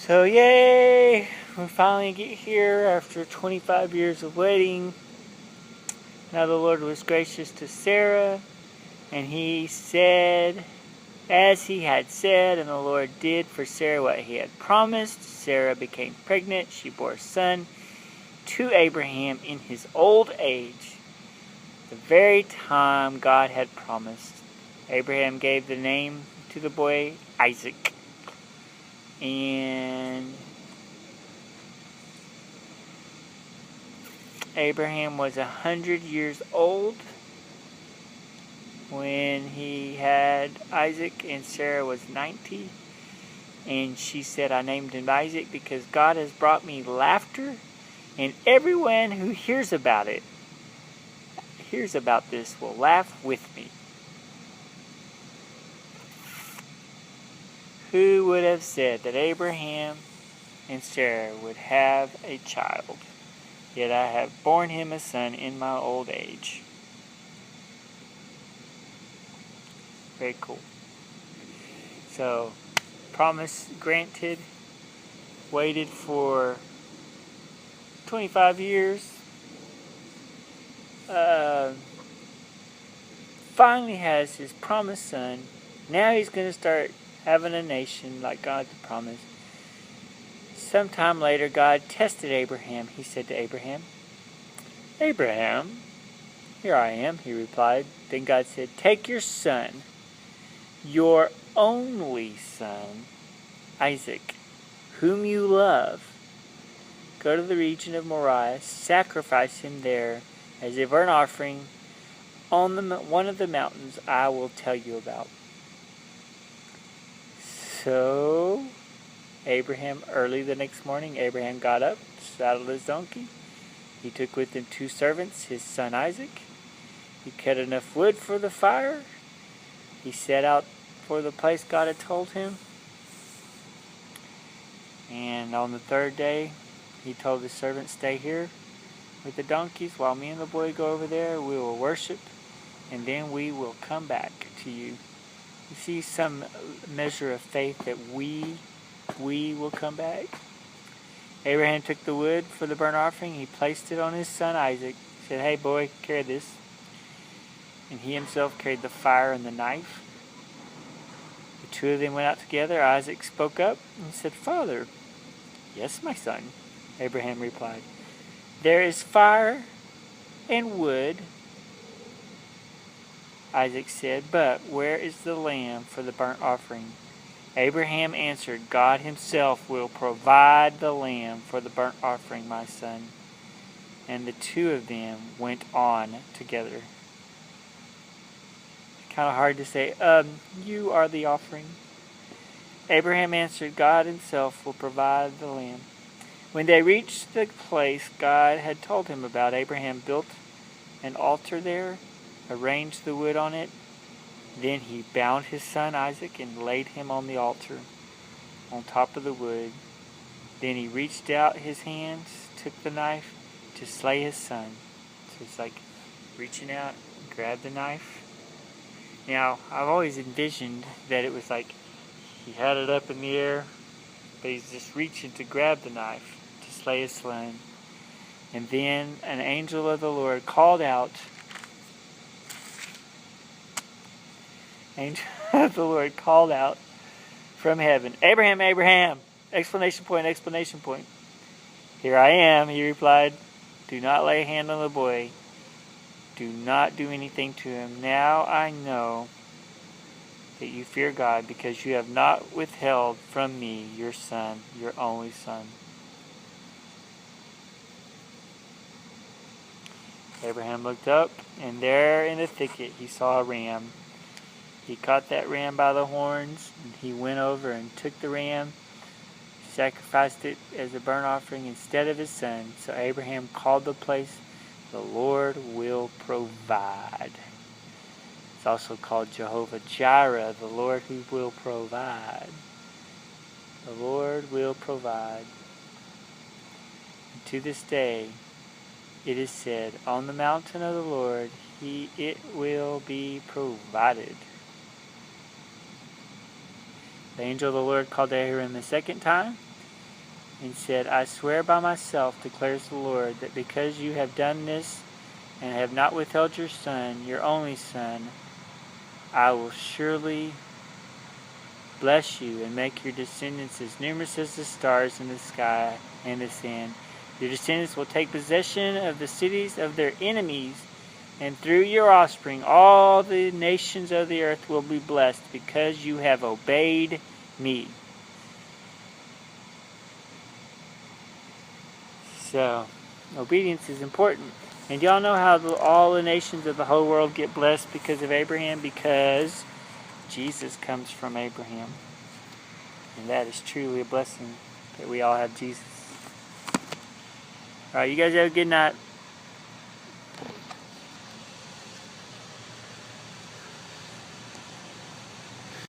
So yay! We finally get here after 25 years of waiting. Now the Lord was gracious to Sarah, and he said, as he had said, and the Lord did for Sarah what he had promised. Sarah became pregnant. She bore a son to Abraham in his old age, the very time God had promised. Abraham gave the name to the boy Isaac. And Abraham was 100 years old when he had Isaac, and Sarah was 90. And she said, I named him Isaac because God has brought me laughter, and everyone who hears about this will laugh with me. Who would have said that Abraham and Sarah would have a child? Yet I have borne him a son in my old age. Very cool. So, promise granted. Waited for 25 years. Finally has his promised son. Now he's going to start having a nation like God promised. Sometime later, God tested Abraham. He said to Abraham, Abraham, here I am, he replied. Then God said, take your son, your only son, Isaac, whom you love. Go to the region of Moriah, sacrifice him there as a burnt offering on one of the mountains I will tell you about. So, early the next morning, Abraham got up, saddled his donkey. He took with him 2 servants, his son Isaac. He cut enough wood for the fire. He set out for the place God had told him. And on the 3rd day, he told his servants, stay here with the donkeys while me and the boy go over there. We will worship, and then we will come back to you. You see some measure of faith that we will come back. Abraham took the wood for the burnt offering. He placed it on his son Isaac. He said, hey boy, carry this. And he himself carried the fire and the knife. The 2 of them went out together. Isaac spoke up and said, Father. Yes, my son, Abraham replied. There is fire and wood, Isaac said, but where is the lamb for the burnt offering? Abraham answered, God himself will provide the lamb for the burnt offering, my son. And the 2 of them went on together. Kind of hard to say, you are the offering. Abraham answered, God himself will provide the lamb. When they reached the place God had told him about, Abraham built an altar there, arranged the wood on it. Then he bound his son Isaac and laid him on the altar, on top of the wood. Then he reached out his hands, took the knife to slay his son. So it's like reaching out, grab the knife. Now, I've always envisioned that it was like he had it up in the air, but he's just reaching to grab the knife to slay his son. And then an angel of the Lord called out, from heaven, Abraham, Abraham! Exclamation point, exclamation point. Here I am, he replied. Do not lay a hand on the boy. Do not do anything to him. Now I know that you fear God because you have not withheld from me your son, your only son. Abraham looked up, and there in the thicket he saw a ram. He caught that ram by the horns, and he went over and took the ram, sacrificed it as a burnt offering instead of his son. So Abraham called the place, the Lord will provide. It's also called Jehovah Jireh, the Lord who will provide. The Lord will provide. And to this day, it is said, on the mountain of the Lord, it will be provided. The angel of the Lord called to Abraham the 2nd time. and said, I swear by myself, declares the Lord, that because you have done this and have not withheld your son, your only son, I will surely bless you and make your descendants as numerous as the stars in the sky and the sand. Your descendants will take possession of the cities of their enemies, and through your offspring all the nations of the earth will be blessed because you have obeyed me. So, obedience is important. And y'all know how all the nations of the whole world get blessed because of Abraham? Because Jesus comes from Abraham. And that is truly a blessing that we all have Jesus. Alright, you guys have a good night.